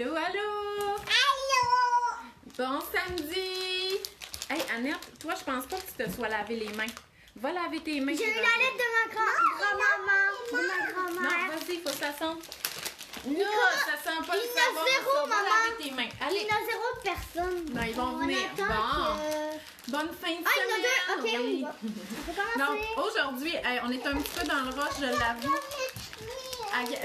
Allô, allô! Allô! Bon samedi! Hey, Annette, toi, je pense pas que tu te sois lavé les mains. Va laver tes mains. J'ai eu la lettre de ma grand-maman, de ma grand-mère. Non, vas-y, faut que ça sente. Non, ça sent pas Il le y en a savon, zéro, ça. Va maman. laver tes mains. Il Allez, y en a zéro personne. non, ils vont On venir. attend Bon. que- Bonne fin de Ah, il y en a deux. Ok, semaine. on y va. On peut commencer. Donc, aujourd'hui, hey, on est un petit peu dans le rush, je l'avoue.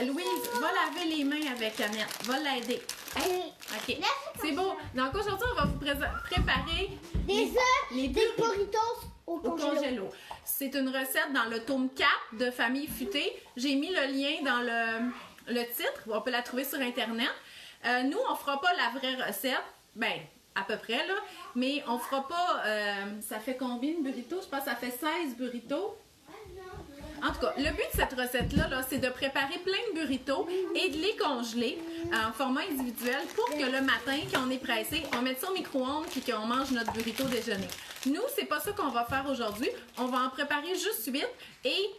Louise, va laver les mains avec Annette. Va l'aider. Allez. OK. C'est beau. Donc, aujourd'hui, on va vous préparer Des œufs, les des burritos au au congélo. congélo. C'est une recette dans le tome 4 de Famille Futée. J'ai mis le lien dans le titre. On peut la trouver sur Internet. Nous, on fera pas la vraie recette. Ben, à peu près, là. Mais on fera pas... ça fait combien de burritos? Je pense que ça fait 16 burritos. En tout cas, le but de cette recette-là, là, c'est de préparer plein de burritos et de les congeler en format individuel pour que le matin, quand on est pressé, on mette ça au micro-ondes et qu'on mange notre burrito déjeuner. Nous, c'est pas ça qu'on va faire aujourd'hui. On va en préparer juste 8 et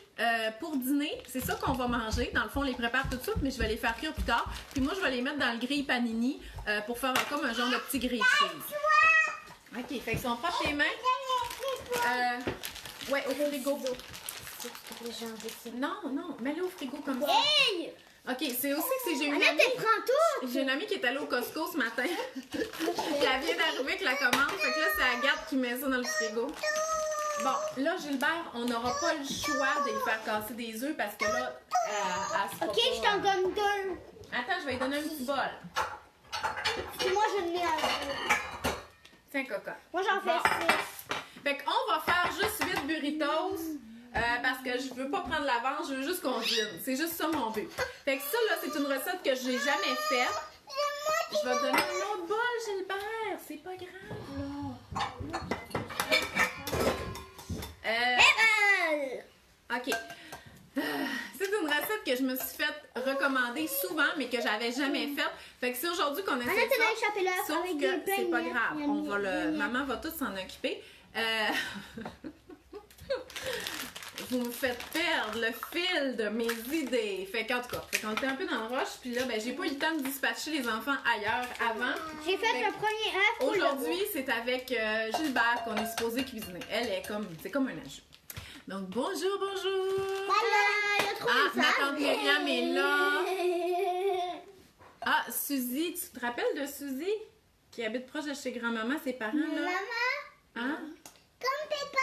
pour dîner, c'est ça qu'on va manger. Dans le fond, on les prépare tout de suite, mais je vais les faire cuire plus tard. Puis moi, je vais les mettre dans le grille panini pour faire comme un genre de petit grille cheese. OK, fait que si on frappe les mains, ouais, au frigo. Non, non, mets-le au frigo comme ça. Hey! OK, c'est aussi que j'ai une Annette, amie. elle prend tout. J'ai une amie qui est allée au Costco ce matin. Puis elle vient d'arriver avec la commande. Fait que là, c'est Agathe qui met ça dans le frigo. Bon, là, Gilbert, on n'aura pas le choix de lui faire casser des œufs parce que là, elle se fera Ok, pas- je t'en donne deux. Attends, je vais lui donner un petit bol. Puis moi, je n'ai un. Tiens, coca. Moi, j'en fais Bon. 6. Fait qu'on va faire juste 8 burritos. Parce que je veux pas prendre l'avance, je veux juste qu'on dîne. C'est juste ça mon but. Fait que ça, là, c'est une recette que j'ai jamais faite. Je vais te donner un autre bol, Gilbert. C'est pas grave, là. OK. C'est une recette que je me suis faite recommander souvent, mais que j'avais jamais faite. Fait que c'est aujourd'hui qu'on essaie Annette, elle a ça. échappé l'œuf Sauf avec que des c'est pas peignets. grave. On va le... Maman va tout s'en occuper. Vous me faites perdre le fil de mes idées. Fait qu'en tout cas, on était un peu dans le rush. Puis là, ben, j'ai pas eu le temps de dispatcher les enfants ailleurs avant. J'ai fait le premier œuf. Aujourd'hui, c'est avec Gilbert qu'on est supposé cuisiner. Elle est comme, c'est comme un ajout. Donc, bonjour, bonjour. Voilà, il y a trop Ah, de ma sable. tante Myriam est là. Ah, Suzy, tu te rappelles de Suzy qui habite proche de chez grand-maman, ses parents, là? Maman, Hein? comme Peppa.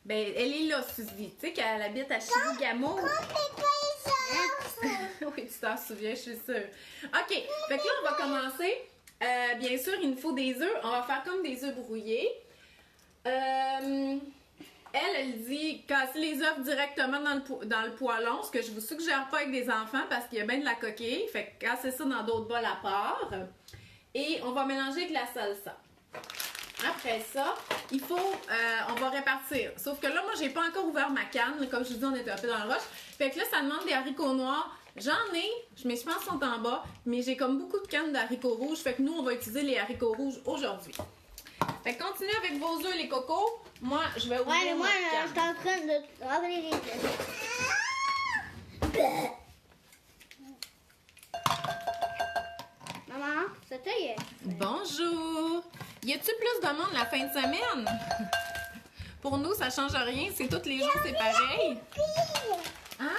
Ben, elle est là, Suzy. Tu sais qu'elle habite à Chibougamau. Comme Peppa est ça. Oui, tu t'en souviens, je suis sûre. OK, fait que là, on va commencer. Bien sûr, il nous faut des œufs. On va faire comme des œufs brouillés. Elle dit casser les œufs directement dans le poêlon, ce que je vous suggère pas avec des enfants parce qu'il y a bien de la coquille. Fait que casser ça dans d'autres bols à part. Et on va mélanger avec la salsa. Après ça, il faut, on va répartir. Sauf que là, moi, j'ai pas encore ouvert ma canne. Comme je vous dis, on était un peu dans le rush. Fait que là, ça demande des haricots noirs. J'en ai, mais je pense qu'ils sont en bas. Mais j'ai comme beaucoup de cannes d'haricots rouges. Fait que nous, on va utiliser les haricots rouges aujourd'hui. Fait que continuez avec vos œufs, les cocos. Moi, je vais ouvrir Ouais, mais moi, ma je suis canne. en train de ramener les œufs. Maman, cet œil est... Bonjour! Y a-tu plus de monde la fin de semaine? Pour nous, ça change rien. C'est tous les jours, c'est pareil. Hein?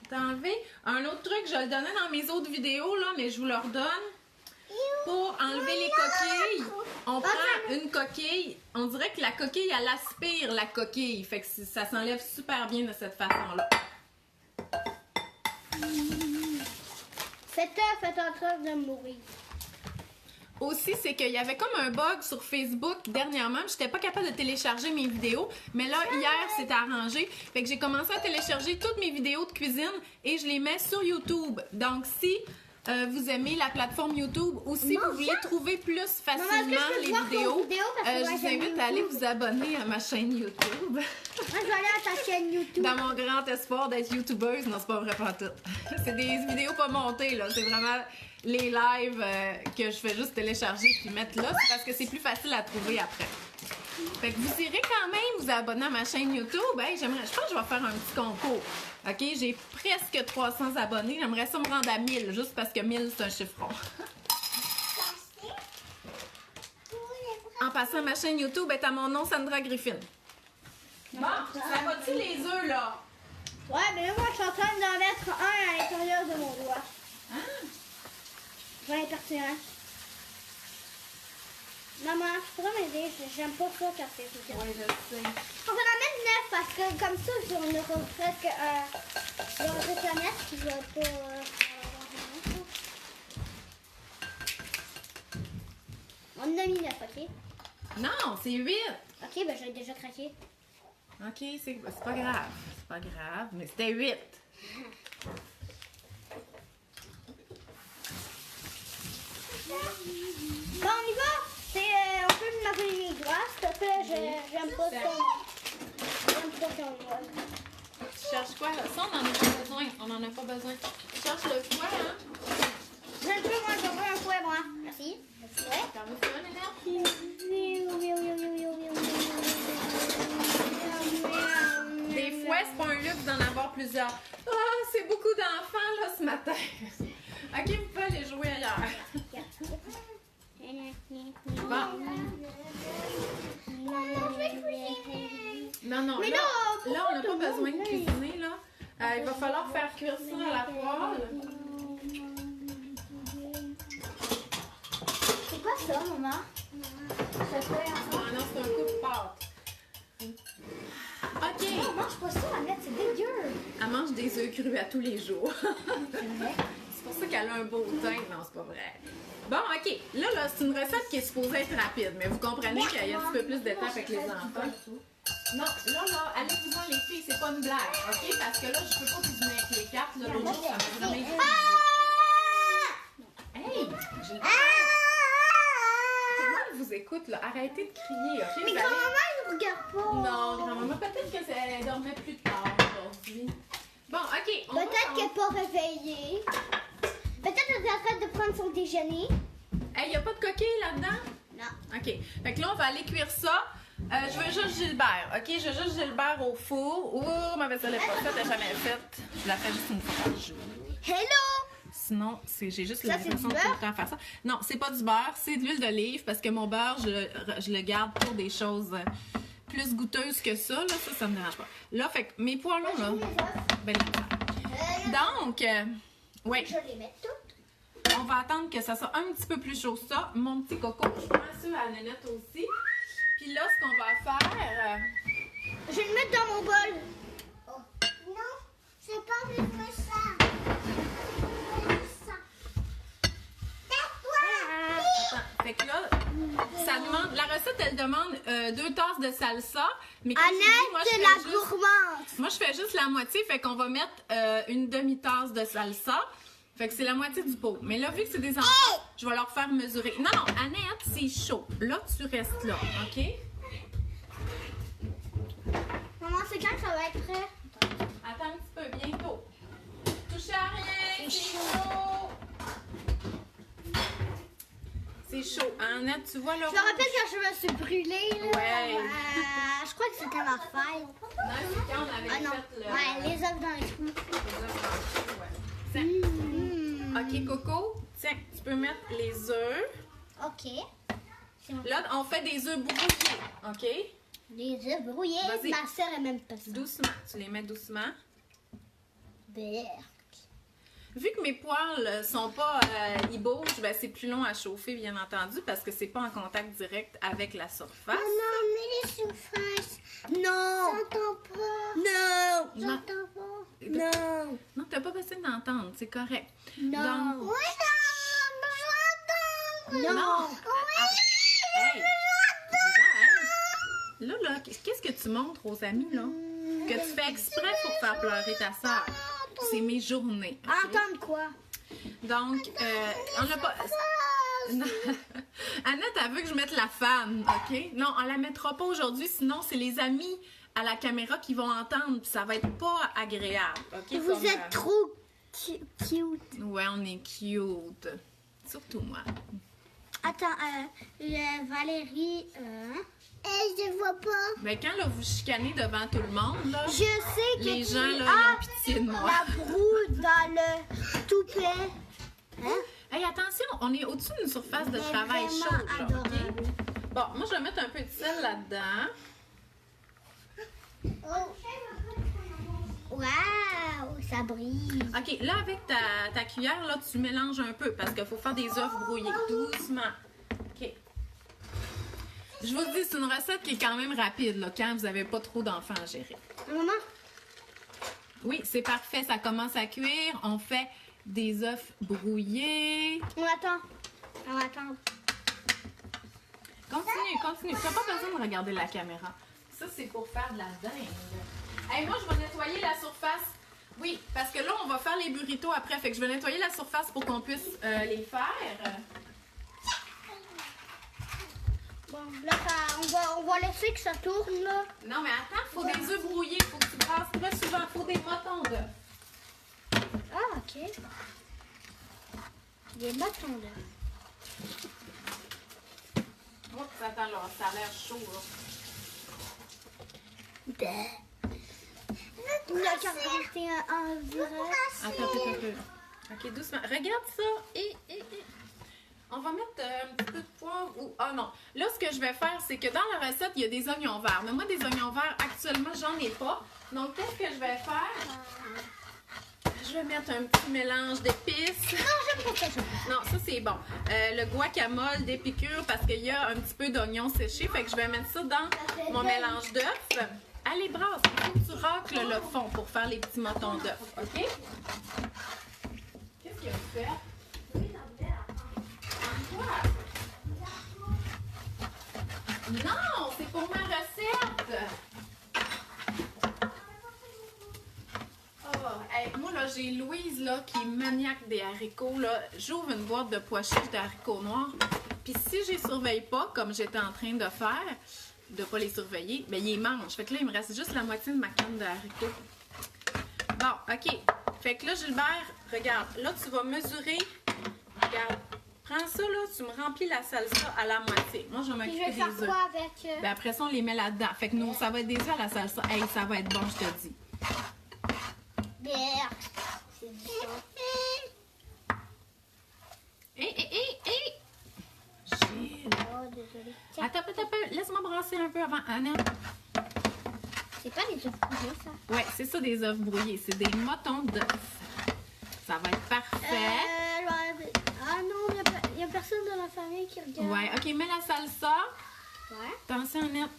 T'as enlevé? Un autre truc, je le donnais dans mes autres vidéos, là, mais je vous le redonne. Pour enlever les coquilles, on prend une coquille. On dirait que la coquille, elle aspire la coquille. Fait que ça s'enlève super bien de cette façon-là. Cet œuf est en train de mourir. Aussi, c'est qu'il y avait comme un bug sur Facebook dernièrement. J'étais pas capable de télécharger mes vidéos. Mais là, hier, c'était arrangé. Fait que j'ai commencé à télécharger toutes mes vidéos de cuisine et je les mets sur YouTube. Donc, si vous aimez la plateforme YouTube ou si vous voulez trouver plus facilement est-ce que je peux les voir tes vidéos, vidéos parce que moi, je vous j'aime invite à aller YouTube. vous abonner à ma chaîne YouTube. Moi, je vais aller à ta chaîne YouTube. Dans mon grand espoir d'être youtubeuse, non, c'est pas vrai pas tout. C'est des vidéos pas montées, là. C'est vraiment les lives que je fais juste télécharger puis mettre là. C'est parce que c'est plus facile à trouver après. Fait que vous irez quand même vous abonner à ma chaîne YouTube. Hey, je pense que je vais faire un petit concours. OK? J'ai presque 300 abonnés. J'aimerais ça me rendre à 1000, juste parce que 1000, c'est un chiffron. en passant à ma chaîne YouTube est à mon nom, Sandra Griffin. Bon, ça va-tu les œufs, là? Ouais, mais là, moi, je suis en train d'en mettre un à l'intérieur de mon doigt. Hein? Je vais en partir un. Maman, tu pourrais m'aider? J'aime pas ça quand c'est tout. Oui, je sais. On va en mettre 9 parce que comme ça, on aura presque un. Il y aura des planètes qui va pas. On en a mis 9, ok? Non, c'est 8. Ok, ben j'ai déjà craqué. OK, c'est pas grave. C'est pas grave, mais c'était 8. Bon, on y va? On peut m'appeler les doigts, s'il te plaît. J'aime pas ça. J'aime pas qu'on voit. Tu cherches quoi, là? Ça, on en a pas besoin. On en a pas besoin. Tu cherches le fouet, hein? J'aime pas, moi, je veux un fouet, moi. Merci. Le fouet. T'en veux ça, Néna? Des fouets, c'est pas un luxe d'en avoir plusieurs. Ah, c'est beaucoup d'enfants, là, ce matin. OK, vous pouvez aller jouer ailleurs. Bon. Non, Mais là, là, on n'a pas besoin de cuisiner, là. Il va falloir faire cuire ça à la poêle. C'est quoi ça, maman? Ça fait Ah non, c'est un coup de pâte. OK. Non, mange pas ça, Annette, c'est dégueu. Elle mange des œufs crus à tous les jours. C'est pour ça qu'elle a un beau teint. Non, c'est pas vrai. Bon, OK. Là, c'est une recette qui est supposée être rapide, mais vous comprenez qu'il y a un petit peu plus d'étapes avec les enfants. Non, là, allez-vous-en les filles, c'est pas une blague, OK? Parce que là, je peux pas cuisiner avec les cartes. Là, l'autre jour, ça m'a vraiment épuisé. Hey! J'ai tout le monde vous écoute, là. Arrêtez de crier, OK? Mais Vous allez- grand-maman, elle nous regarde pas. Non, grand-maman, peut-être qu'elle dormait plus tard aujourd'hui. Bon, OK. on va- Peut-être qu'elle n'est pas réveillée. Peut-être qu'elle est en train de prendre son déjeuner. Hey, y a pas de coquille là-dedans? Non. OK. Fait que là, on va aller cuire ça. Je veux juste Gilbert, OK? Je veux juste Gilbert au four. Oh, ma vaisselle n'est pas faite, elle n'est jamais faite. Je la fais juste une fois par jour. Hello! Sinon, j'ai juste Ça, c'est l'impression du de tout beurre? le temps faire ça. Non, c'est pas du beurre, c'est de l'huile d'olive parce que mon beurre, je le garde pour des choses plus goûteuses que ça. Là, ça me dérange pas. Là, fait que mes poêlons, là, ben, donc, ouais. Je les mets toutes. On va attendre que ça soit un petit peu plus chaud que ça. Mon petit coco, je prends ça à Nénette aussi. Puis là, ce qu'on va faire... Je vais le mettre dans mon bol. Oh. Non, c'est pas vraiment ça. Attends, fait que là, ça demande... La recette, elle demande 2 tasses de salsa. Mais comme je vous dis, moi, Annette, je c'est fais la juste- gourmande. Moi, je fais juste la moitié, fait qu'on va mettre une demi-tasse de salsa. Fait que c'est la moitié du pot. Mais là, vu que c'est des enfants, je vais leur faire mesurer. Non, non, Annette, c'est chaud. Là, tu restes là, OK? Maman, c'est quand que ça va être prêt? Attends un petit peu, bientôt. Touchez à rien, c'est chaud. C'est chaud, hein, Annette, tu vois là? Je me rappelle quand je me suis brûlée. Là. Ouais. Je crois que c'était ma fête. Non, c'est quand on avait Ah non. fait le... Ouais, les œufs dans les trous. Tiens. OK, Coco, tiens, tu peux mettre les œufs. Ok. Là, on fait des œufs brouillés, OK? Les œufs brouillés. Vas-y. Ma soeur elle même pas ça. Doucement, tu les mets doucement. Berk. Vu que mes poêles sont pas, ils bougent, ben c'est plus long à chauffer, bien entendu, parce que c'est pas en contact direct avec la surface. Non, mais les surfaces. Non. J'entends pas. Non. Non. J'entends pas. Non. Non, t'as pas besoin d'entendre, c'est correct. Non. Donc- Oui, j'entends. Non. Hey, là, qu'est-ce que tu montres aux amis, là? Que tu fais exprès pour faire pleurer ta soeur. C'est mes journées. OK? Entendre quoi? Donc, on n'a pas... Non. Annette, elle veut que je mette la fan, OK? Non, on la mettra pas aujourd'hui, sinon c'est les amis à la caméra qui vont entendre, puis ça va être pas agréable, OK? Vous Comme, êtes trop cute. Ouais, on est cute. Surtout moi. Attends, Valérie. Je vois pas. Mais quand là, vous chicanez devant tout le monde, là, Je sais que les tu gens, là, as ils ont pitié de moi. la broue dans le toupet. Hein? Hey, attention, on est au-dessus d'une surface de Elle est travail vraiment chaude, là, OK? adorable. Bon, moi, je vais mettre un peu de sel là-dedans. Waouh, ça brille. OK, là, avec ta cuillère, là, tu mélanges un peu parce qu'il faut faire des œufs brouillés. Doucement. OK. Je vous dis, c'est une recette qui est quand même rapide, là, quand vous n'avez pas trop d'enfants à gérer. Maman? Oui, c'est parfait. Ça commence à cuire. On fait des œufs brouillés. On attend. On attend. Continue. Tu n'as pas besoin de regarder la caméra. Ça, c'est pour faire de la dingue. Hey, moi, je vais nettoyer la surface. Oui, parce que là, on va faire les burritos après. Fait que je vais nettoyer la surface pour qu'on puisse les faire. Bon, là, on va laisser que ça tourne, là. Non, mais attends, il faut des œufs brouillés. Il faut que tu brasses très souvent. Il faut des motons d'œufs. Ah, ok. Des bâtons d'œufs. Oups, attends, là, ça a l'air chaud, là. Il a 41 environ. Attends. OK, doucement. Regarde ça. On va mettre un petit peu de poivre ou... Ah non. Là, ce que je vais faire, c'est que dans la recette, il y a des oignons verts. Mais moi, des oignons verts, actuellement, j'en ai pas. Donc, qu'est-ce que je vais faire? Je vais mettre un petit mélange d'épices. Non, j'aime pas ça. Non, ça, c'est bon. Le guacamole d'épicure parce qu'il y a un petit peu d'oignon séché. Fait que je vais mettre ça dans mon mélange d'œufs. Allez, brasse. Il faut que tu racles le fond pour faire les petits motons d'œufs. OK? Qu'est-ce qu'il a fait? Non, c'est pour ma recette. Oh, hey, moi, là, j'ai Louise, là, qui est maniaque des haricots, là. J'ouvre une boîte de pois chiches de haricots noirs. Puis si je les surveille pas, comme j'étais en train de faire, de pas les surveiller, ben ils les mangent. Fait que là, il me reste juste la moitié de ma canne de haricots. Bon, OK. Fait que là, Gilbert, regarde. Là, tu vas mesurer. Regarde. Prends ça, là, tu me remplis la salsa à la moitié. Moi, je vais Puis je m'occuper vais des faire œufs. quoi avec... Ben après ça, on les met là-dedans. Fait que nous, ça va être des œufs à la salsa. Hey, ça va être bon, je te dis. Merde. C'est du sang. Hé! Gilles. Oh, désolé. Tiens, Attends. Laisse-moi brasser un peu avant. Annette. c'est pas des œufs brouillés, ça? Ouais, c'est ça, des œufs brouillés. C'est des motons d'œufs. Ça va être parfait. Ah non, il n'y a personne dans la famille qui regarde. Ouais, OK, mets la salsa. Ouais. Attention, Annette.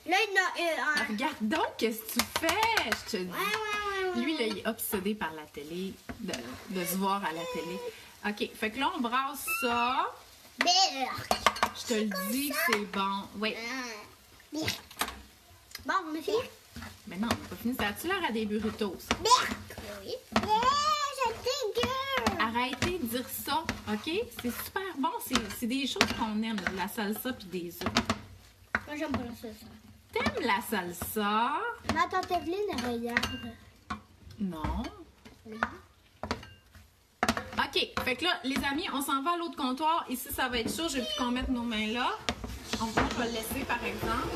Là, il y en a un. Regarde donc, qu'est-ce que tu fais? Je te dis. Ouais. Lui, là, il est obsédé par la télé, de se voir à la télé. OK, fait que là, on brasse ça. Merde. Je te le dis, c'est bon. Oui. Bon, on est fini? Mais non, on n'a pas fini. Ça a-tu l'air à des burritos? Merde. Oui. C'est dégueu. Arrêtez de dire ça, OK? C'est super bon. C'est des choses qu'on aime, de la salsa puis des œufs. Moi, j'aime pas la salsa. T'aimes la salsa? Ma tante Evelyne, elle regarde. Non. Oui. OK. Fait que là, les amis, on s'en va à l'autre comptoir. Ici, ça va être chaud. Je veux plus qu'on mette nos mains là. On va le laisser, par exemple.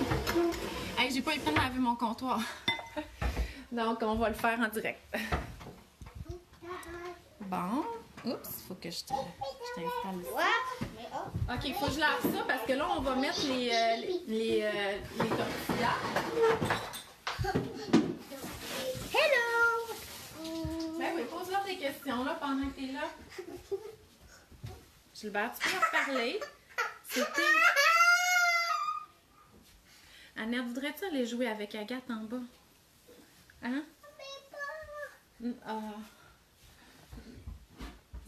Hey, j'ai pas eu le temps de laver mon comptoir. Donc, on va le faire en direct. Bon. Oups, faut que je t'installe ici. Ouais. Mais oh. OK, faut que je lave ça parce que là, on va mettre les tortillas. Hello. Ben oui, pose-leur des questions là, pendant que t'es là. Gilbert, tu peux leur parler? C'était... Annette, voudrais-tu aller jouer avec Agathe en bas? Hein? Ah.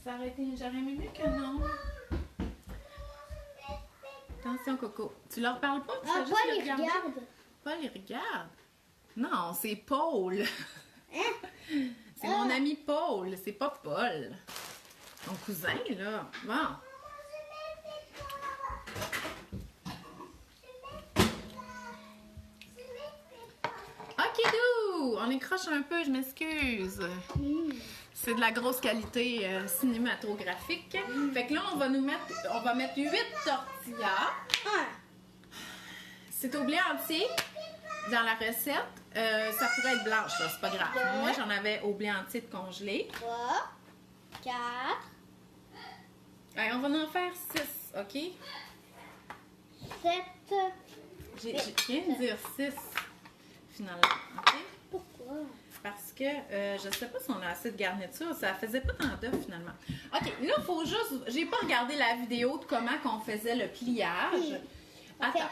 Ça aurait été... J'aurais aimé mieux que non. Attention, Coco. Tu leur parles pas? Tu fais juste Paul, les il regarder? regarde. Paul, il regarde. Non, c'est Paul. Hein? C'est mon ami Paul. C'est pas Paul. Ton cousin, là. Bon. OK, dou! On écroche un peu, je m'excuse. C'est de la grosse qualité cinématographique. Fait que là, on va mettre 8 tortillas. C'est au blé entier dans la recette. Ça pourrait être blanche, là, c'est pas grave. Moi, j'en avais au blé entier de congelé. 3, 4. Allez, on va en faire 6, OK? 7. Je viens de dire 6, finalement. OK? Pourquoi? Parce que je sais pas si on a assez de garniture. Ça faisait pas tant d'œufs, finalement. OK, là, il faut juste... J'ai pas regardé la vidéo de comment qu'on faisait le pliage. On fait Attends.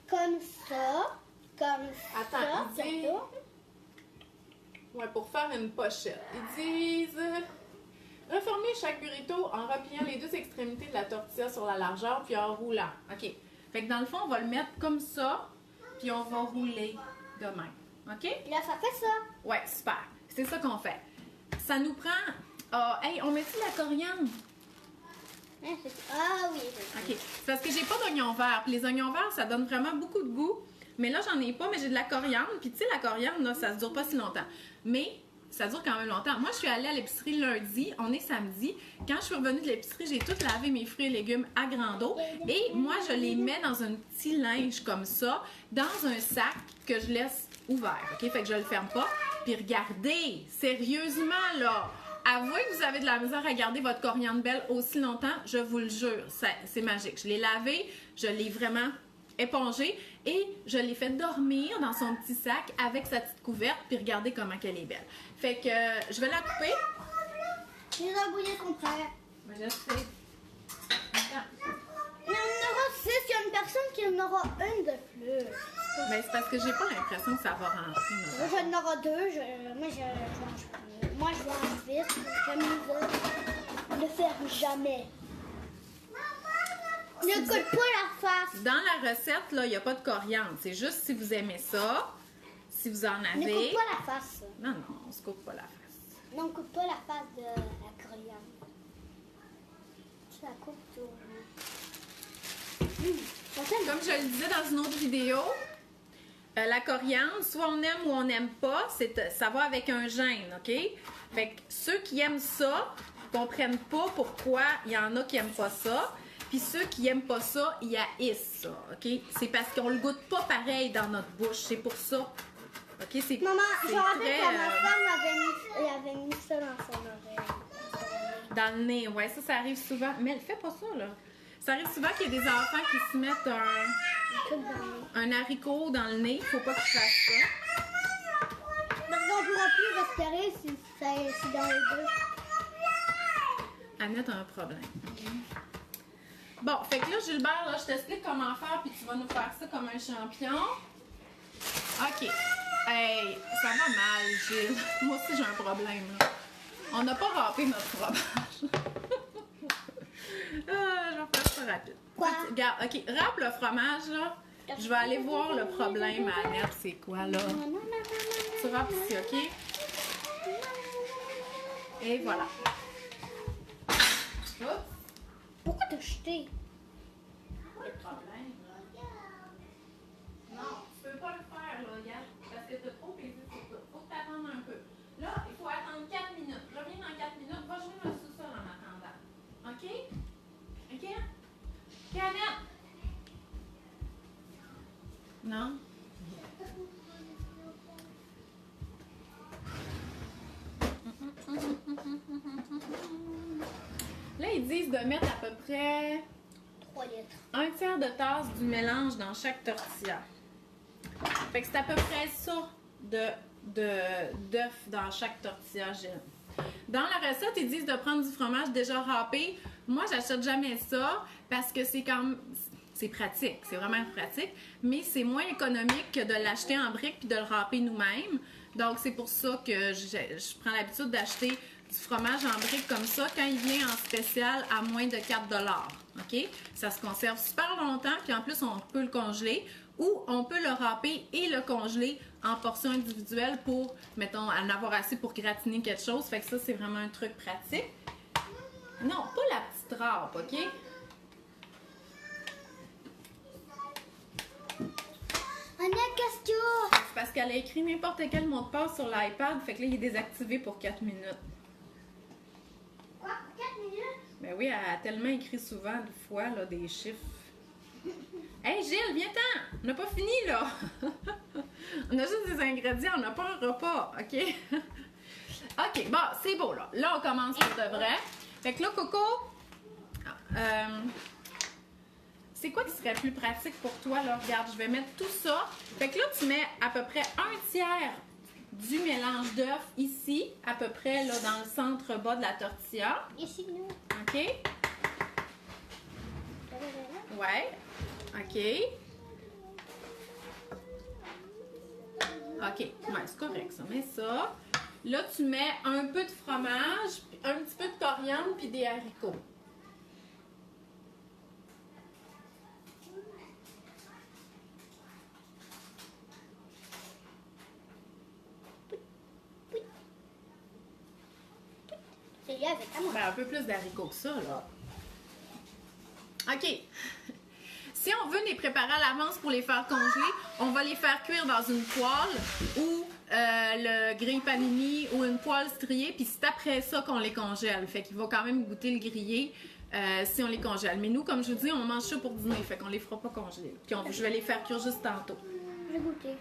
comme ça. Comme Attends, ça. ils disent... Ouais, pour faire une pochette. Ils disent... Reformer chaque burrito en repliant les 2 extrémités de la tortilla sur la largeur puis en roulant. OK. Fait que dans le fond, on va le mettre comme ça puis on va rouler de même. OK? Là, ça fait ça. Ouais, super. C'est ça qu'on fait. Ça nous prend... Ah, hey, on met-tu de la coriandre? Ah oui. OK. C'est parce que j'ai pas d'oignons verts. Puis les oignons verts, ça donne vraiment beaucoup de goût. Mais là, j'en ai pas, mais j'ai de la coriandre. Puis tu sais, la coriandre, là, ça se dure pas si longtemps. Mais ça dure quand même longtemps. Moi, je suis allée à l'épicerie lundi. On est samedi. Quand je suis revenue de l'épicerie, j'ai tout lavé mes fruits et légumes à grande eau. Et moi, je les mets dans un petit linge comme ça, dans un sac que je laisse ouvert. OK? Fait que je le ferme pas. Puis regardez, sérieusement, là, avouez que vous avez de la misère à garder votre coriandre belle aussi longtemps. Je vous le jure, c'est magique. Je l'ai lavé, je l'ai vraiment épongé et je l'ai fait dormir dans son petit sac avec sa petite couverte. Puis regardez comment qu'elle est belle. Fait que je vais la couper. J'ai rabouillé ton frère. Ben, je sais. Attends. Il y en aura 6. Il y a une personne qui en aura une de plus. Ben, c'est parce que j'ai pas l'impression que ça va rentrer. Moi, j'en aurai 2. Moi, je mange plus. Moi, je vais en vite. J'aime mieux le faire jamais. Ne colle pas la face. Dans la recette, là, il n'y a pas de coriandre. C'est juste si vous aimez ça, si vous en Ne avez. coupe pas la face. Non, non, on se coupe pas la face. Non, coupe pas la face de la coriandre. Tu la coupes toujours. Comme je le disais dans une autre vidéo, la coriandre, soit on aime ou on n'aime pas, ça va avec un gène, OK? Fait que ceux qui aiment ça comprennent pas pourquoi il y en a qui aiment pas ça. Puis ceux qui aiment pas ça, ils haïssent ça, OK? C'est parce qu'on le goûte pas pareil dans notre bouche. C'est pour ça. OK? C'est Maman, je c'est me rappelle très, quand ma femme avait mis ça dans son oreille. dans le nez. Ouais, ça arrive souvent. Mais elle fait pas ça, là. Ça arrive souvent qu'il y a des enfants qui se mettent un haricot dans le nez. Faut pas qu'ils fassent ça. Parce qu'on ne pourra plus respirer si c'est dans les deux. Annette a un problème. Bon, fait que là, Gilbert, là, je t'explique comment faire, puis tu vas nous faire ça comme un champion. OK. Hey, ça va mal, Gilles. Moi aussi, j'ai un problème, là. On n'a pas râpé notre fromage. Je vais faire ça rapide. Quoi? Regarde, OK, râpe le fromage, là. Je vais aller voir le problème à Annette, c'est quoi, là. Tu râpes ici, OK? Et voilà. Oups. Pourquoi t'as jeté? Pas de problème, là. Non, tu peux pas le faire, là, regarde, parce que t'as trop pesé sur ça. Faut que t'attendes un peu. Là, il faut attendre 4 minutes. Reviens dans 4 minutes. Va jouer dans le sous-sol en attendant. OK? OK? Canette! Non? Là, ils disent de mettre à peu près 3 litres. un tiers de tasse du mélange dans chaque tortilla. Fait que c'est à peu près ça d'œufs dans chaque tortilla, Gilles. Dans la recette, ils disent de prendre du fromage déjà râpé. Moi, j'achète jamais ça parce que c'est pratique, c'est vraiment pratique, mais c'est moins économique que de l'acheter en briques puis de le râper nous-mêmes. Donc, c'est pour ça que je prends l'habitude d'acheter du fromage en briques comme ça quand il vient en spécial à moins de 4 $. OK? Ça se conserve super longtemps, puis en plus, on peut le congeler ou on peut le râper et le congeler en portions individuelles pour, mettons, en avoir assez pour gratiner quelque chose. Fait que ça, c'est vraiment un truc pratique. Non, pas la petite râpe, OK? Annette, qu'est-ce que tu as? C'est parce qu'elle a écrit n'importe quel mot de passe sur l'iPad, fait que là, il est désactivé pour 4 minutes. Quoi? 4 minutes? Ben oui, elle a tellement écrit souvent, des fois, là, des chiffres. Hey Gilles, viens-t'en! On n'a pas fini, là! On a juste des ingrédients, on n'a pas un repas, OK? OK, bon, c'est beau, là. Là, on commence pour de vrai. Fait que là, Coco, c'est quoi qui serait plus pratique pour toi, là? Regarde, je vais mettre tout ça. Fait que là, tu mets à peu près 1/3 du mélange d'œufs ici, à peu près là, dans le centre bas de la tortilla. Ici, nous. OK? Ouais. OK. OK. Ouais, c'est correct, ça. Mets ça. Là, tu mets un peu de fromage, un petit peu de coriandre, puis des haricots. C'est lui avec moi. Ben, un peu plus d'haricots que ça, là. OK. Si on veut les préparer à l'avance pour les faire congeler, on va les faire cuire dans une poêle ou le grille panini ou une poêle striée, puis c'est après ça qu'on les congèle. Fait qu'il va quand même goûter le grillé si on les congèle. Mais nous, comme je vous dis, on mange ça pour dîner, fait qu'on les fera pas congeler. Puis je vais les faire cuire juste tantôt. Je vais goûter.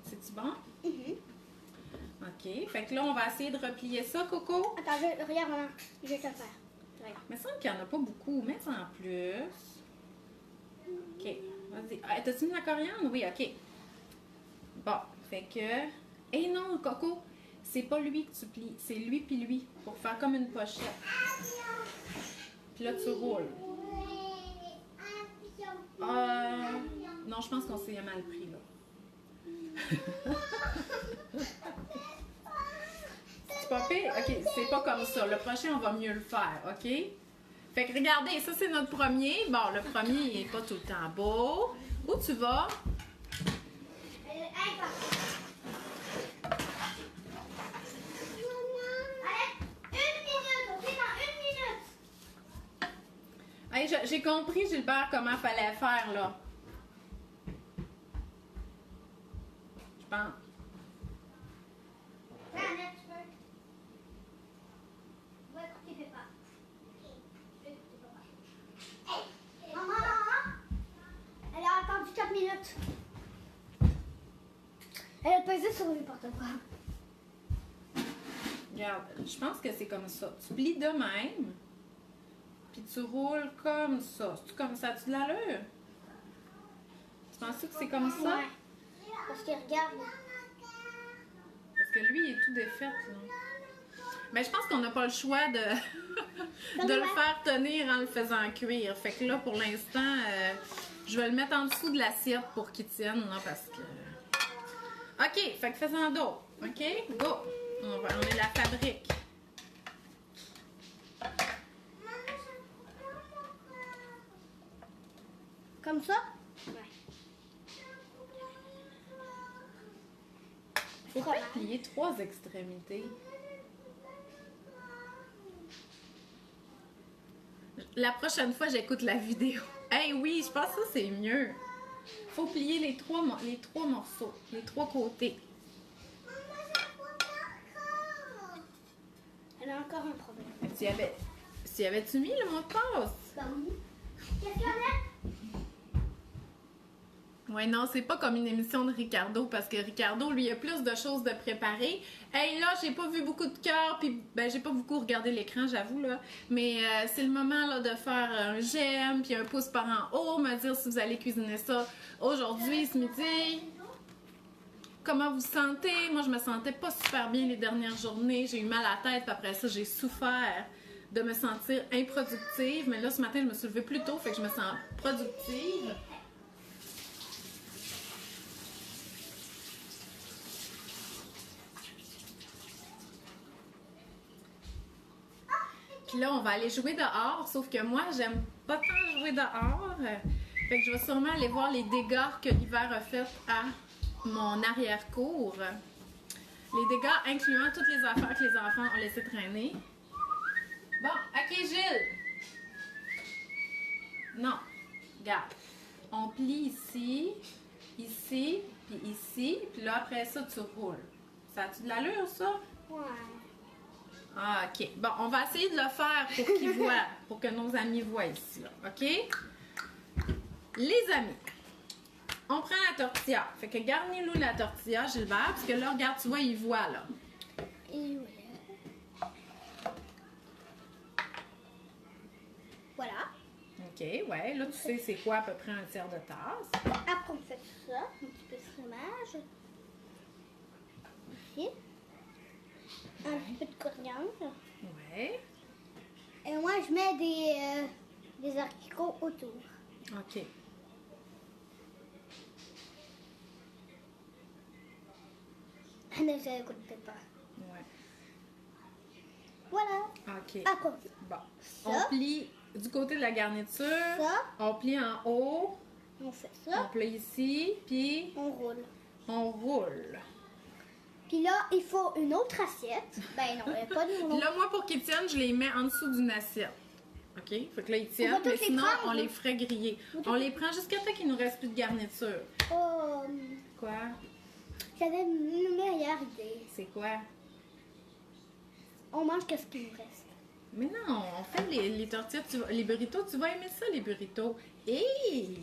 C'est-tu bon? OK. Fait que là, on va essayer de replier ça, Coco. Attends, regarde, maman. Je vais te le faire. Regarde. Mais il semble qu'il n'y en a pas beaucoup. Mets-en plus. OK. Vas-y. Ah, t'as-tu mis la coriandre? Oui, OK. Bon. Fait que... Eh non, Coco! C'est pas lui que tu plies. C'est lui puis lui. Pour faire comme une pochette. Puis là, tu roules. Non, je pense qu'on s'est mal pris, là. C'est pas pire? OK, c'est pas comme ça. Le prochain, on va mieux le faire, OK? Fait que regardez, ça, c'est notre premier. Bon, le premier, il est pas tout le temps beau. Où tu vas? Hey, j'ai compris, Gilbert, comment fallait faire, là. Je pense. Elle a attendu 4 minutes. Elle a pesé sur n'importe quoi. Regarde, je pense que c'est comme ça. Tu plies de même, puis tu roules comme ça. C'est comme ça, tu de l'allure? Tu penses que c'est comme ça? Ouais. Parce qu'il regarde. Parce que lui, il est tout défait, là. Mais je pense qu'on n'a pas le choix de, de le faire tenir en le faisant cuire. Fait que là, pour l'instant, je vais le mettre en dessous de l'assiette pour qu'il tienne, là, parce que... OK, fait que fais-en d'autres. OK? Go! On est la fabrique. Comme ça? Ouais. Faut pas plier 3 extrémités. La prochaine fois, j'écoute la vidéo. Hey, oui, je pense que ça, c'est mieux. Faut plier les trois morceaux, les 3 côtés. Elle a encore un problème. Tu y avais-tu mis le mot de passe? Bah oui. Qu'est-ce qu'il y a? Ouais, non, c'est pas comme une émission de Ricardo, parce que Ricardo, lui, a plus de choses de préparer. Hey, là, j'ai pas vu beaucoup de cœur, puis ben, j'ai pas beaucoup regardé l'écran, j'avoue, là. Mais c'est le moment, là, de faire un j'aime, puis un pouce par en haut, me dire si vous allez cuisiner ça aujourd'hui, ce midi. Comment vous vous sentez? Moi, je me sentais pas super bien les dernières journées. J'ai eu mal à la tête, puis après ça, j'ai souffert de me sentir improductive. Mais là, ce matin, je me suis levée plus tôt, fait que je me sens productive. Puis là, on va aller jouer dehors, sauf que moi, j'aime pas tant jouer dehors. Fait que je vais sûrement aller voir les dégâts que l'hiver a fait à mon arrière-cour. Les dégâts incluant toutes les affaires que les enfants ont laissé traîner. Bon, OK, Gilles. Non, regarde. On plie ici, ici, puis ici. Puis là, après ça, tu roules. Ça a-tu de l'allure, ça? Ouais. Ah, OK. Bon, on va essayer de le faire pour qu'ils voient, pour que nos amis voient ici, là. OK? Les amis, on prend la tortilla. Fait que garnis-nous la tortilla, Gilbert, parce que là, regarde, tu vois, il voit, là. Et voilà. OK, ouais. Là, tu sais c'est quoi à peu près un tiers de tasse. Après, on fait ça, un petit peu de fromage. Ici. Un petit peu de coriandre. Ouais. Et moi, je mets des haricots autour. OK. Un effet de pépin. Ouais. Voilà. OK. Après, Bon. Ça. On plie du côté de la garniture. Ça. On plie en haut. on fait On ça. plie ici. Puis On roule. on roule. Puis là, il faut une autre assiette. Ben non, il n'y a pas de rouleau. Là, moi, pour qu'ils tiennent, je les mets en dessous d'une assiette. OK? Fait que là, ils On tiennent, va tous mais les sinon, prendre, on hein? les ferait griller. On les prend jusqu'à temps qu'il nous reste plus de garniture. Oh, Quoi? j'avais une meilleure idée. C'est quoi? On mange qu'est-ce qu'il nous reste. Mais non, on fait les tortillas, les burritos. Tu vas aimer ça, les burritos. Hé!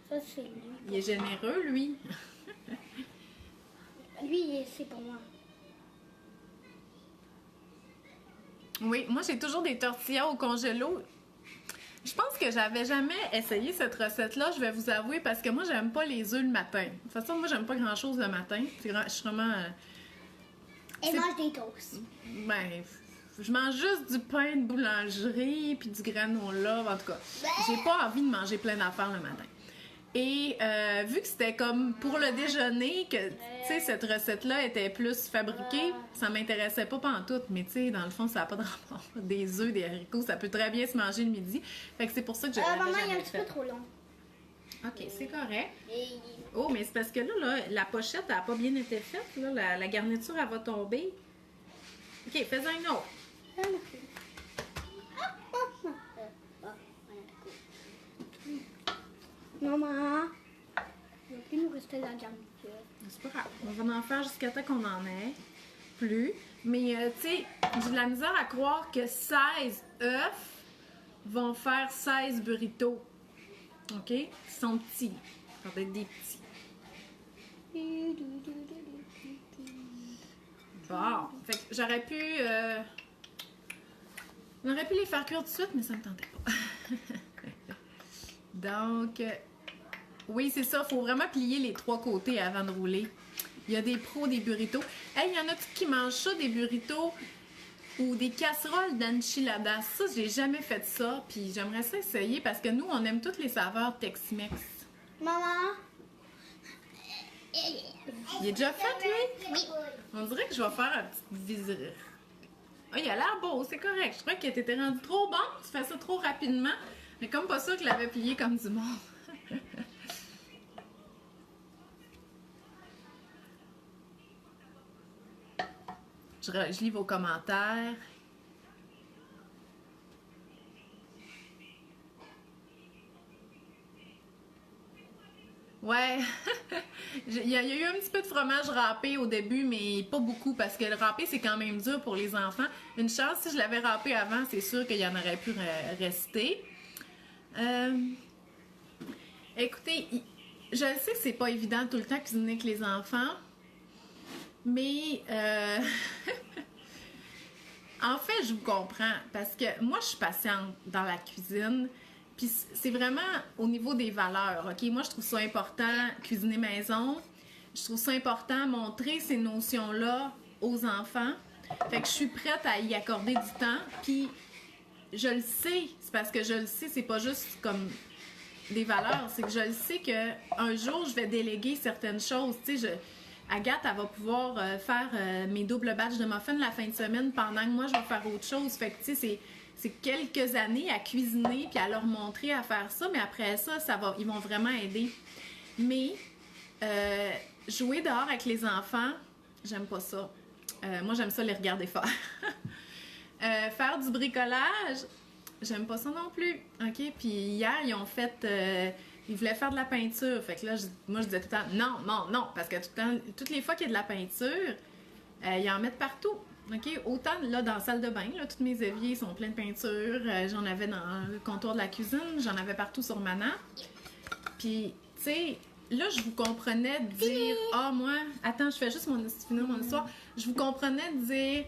Ça, c'est lui. Il est généreux, lui. Lui, c'est pour moi. Oui, moi, j'ai toujours des tortillas au congélo. Je pense que j'avais jamais essayé cette recette-là, je vais vous avouer, parce que moi, j'aime pas les œufs le matin. De toute façon, moi, j'aime pas grand-chose le matin. Je suis vraiment... Et C'est- mange des toasts. Ben, je mange juste du pain de boulangerie puis du granola. En tout cas, j'ai pas envie de manger plein d'affaires le matin. Et vu que c'était comme pour le déjeuner, que tu sais, cette recette-là était plus fabriquée, ça m'intéressait pas pantoute. Mais tu sais, dans le fond, ça n'a pas de rapport. Des œufs, des haricots, ça peut très bien se manger le midi. Fait que c'est pour ça que je l'avais Maman, il est un jamais petit peu fait. trop long. OK, c'est correct. Et... Oh, mais c'est parce que là, la pochette n'a pas bien été faite. Là, la garniture, elle va tomber. OK, fais-en une autre. Ah, merci. Maman, il va plus nous rester la garniture. C'est pas grave. On va en faire jusqu'à temps qu'on en ait plus. Mais, tu sais, j'ai de la misère à croire que 16 œufs vont faire 16 burritos. OK? Ils sont petits. Ça va être des petits. Bon. Fait que j'aurais pu... on aurait pu les faire cuire tout de suite, mais ça me tentait pas. Donc... oui, c'est ça. Il faut vraiment plier les trois côtés avant de rouler. Il y a des pros des burritos. Hey, il y en a qui mangent ça, des burritos ou des casseroles d'enchiladas. Ça, j'ai jamais fait ça. Puis j'aimerais ça essayer parce que nous, on aime toutes les saveurs Tex-Mex. Maman? Il est déjà fait, lui? Oui. On dirait que je vais faire un petit visite. Ah, il a l'air beau, c'est correct. Je crois que t'étais rendu trop bon. Tu fais ça trop rapidement. Mais comme pas sûr que je l'avais plié comme du monde. Je lis vos commentaires. Ouais, il y a eu un petit peu de fromage râpé au début, mais pas beaucoup parce que le râpé, c'est quand même dur pour les enfants. Une chance, si je l'avais râpé avant, c'est sûr qu'il y en aurait pu rester. Écoutez, je sais que c'est pas évident tout le temps cuisiner avec les enfants, mais en fait, je vous comprends parce que moi, je suis patiente dans la cuisine. Puis c'est vraiment au niveau des valeurs, OK? Moi, je trouve ça important, cuisiner maison. Je trouve ça important, montrer ces notions-là aux enfants. Fait que je suis prête à y accorder du temps. Puis je le sais, c'est parce que je le sais, c'est pas juste comme des valeurs, c'est que je le sais qu'un jour, je vais déléguer certaines choses. Tu sais, Agathe, elle va pouvoir faire mes doubles batchs de muffins la fin de semaine pendant que moi, je vais faire autre chose. Fait que, tu sais, c'est quelques années à cuisiner puis à leur montrer à faire ça, mais après ça, ils vont vraiment aider. Mais jouer dehors avec les enfants, j'aime pas ça. Moi, j'aime ça les regarder faire. Faire du bricolage, j'aime pas ça non plus. OK? Puis hier, ils ont fait... ils voulaient faire de la peinture. Fait que là, moi, je disais tout le temps non, non, non. Parce que toutes les fois qu'il y a de la peinture, ils en mettent partout. OK? Autant là, dans la salle de bain, là, tous mes éviers sont pleins de peinture. J'en avais dans le comptoir de la cuisine. J'en avais partout sur ma nappe. Puis, tu sais, là, je vous comprenais dire... Ah, moi... Attends, je fais juste finir mon histoire. Je vous comprenais dire...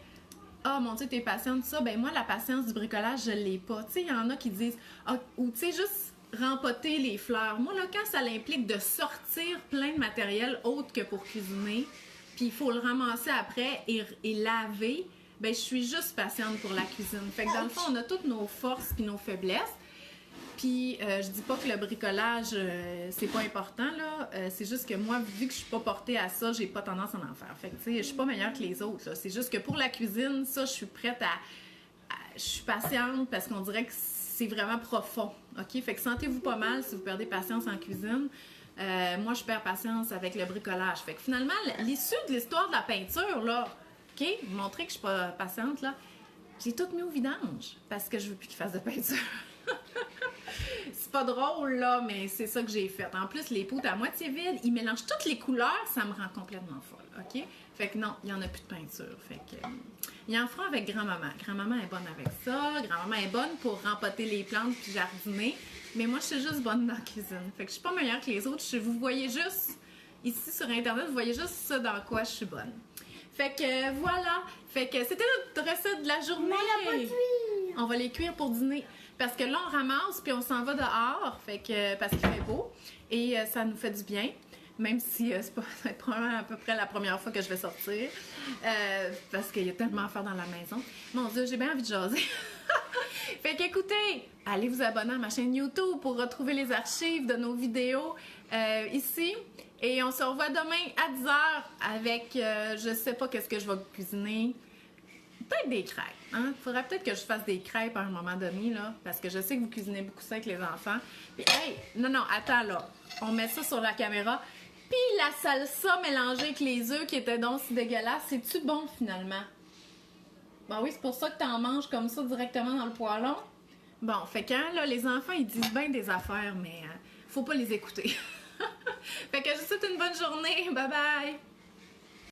ah mon Dieu, t'es patiente, ça. Ben moi, la patience du bricolage, je l'ai pas. Tu sais, il y en a qui disent, ah, ou tu sais, juste rempoter les fleurs. Moi, là, quand ça l'implique de sortir plein de matériel autre que pour cuisiner, puis il faut le ramasser après et laver, ben je suis juste patiente pour la cuisine. Fait que dans le fond, on a toutes nos forces puis nos faiblesses. Puis je dis pas que le bricolage, c'est pas important, là. C'est juste que moi, vu que je suis pas portée à ça, j'ai pas tendance à en faire. Fait que, tu sais, je suis pas meilleure que les autres, là. C'est juste que pour la cuisine, ça, je suis prête je suis patiente parce qu'on dirait que c'est vraiment profond, OK? Fait que sentez-vous pas mal si vous perdez patience en cuisine. Moi, je perds patience avec le bricolage. Fait que finalement, l'issue de l'histoire de la peinture, là, OK? Montrer que je suis pas patiente, là, j'ai tout mis au vidange parce que je veux plus qu'il fasse de peinture. C'est pas drôle, là, mais c'est ça que j'ai fait. En plus, les pots à moitié vides, ils mélangent toutes les couleurs, ça me rend complètement folle, OK? Fait que non, il n'y en a plus de peinture. Fait que, il en fera avec grand-maman. Grand-maman est bonne avec ça. Grand-maman est bonne pour rempoter les plantes puis jardiner. Mais moi, je suis juste bonne dans la cuisine. Fait que je suis pas meilleure que les autres. Vous voyez juste, ici sur Internet, vous voyez juste ça dans quoi je suis bonne. Fait que voilà. Fait que c'était notre recette de la journée. Mais on va cuire. On va les cuire pour dîner. Parce que là, on ramasse puis on s'en va dehors. Fait que, parce qu'il fait beau. Et ça nous fait du bien. Même si c'est pas, ça va être probablement à peu près la première fois que je vais sortir. Parce qu'il y a tellement à faire dans la maison. Mon Dieu, j'ai bien envie de jaser. Fait qu'écoutez, allez vous abonner à ma chaîne YouTube pour retrouver les archives de nos vidéos ici. Et on se revoit demain à 10h avec, je sais pas qu'est-ce que je vais cuisiner. Peut-être des crêpes. Hein? Il faudrait peut-être que je fasse des crêpes à un moment donné, là, parce que je sais que vous cuisinez beaucoup ça avec les enfants. Puis, hey, non, attends, là. On met ça sur la caméra. Puis la salsa mélangée avec les œufs qui étaient donc si dégueulasses, c'est-tu bon finalement? Ben oui, c'est pour ça que t'en manges comme ça directement dans le poêlon. Bon, fait que hein, là, les enfants, ils disent bien des affaires, mais faut pas les écouter. Fait que je vous souhaite une bonne journée. Bye bye!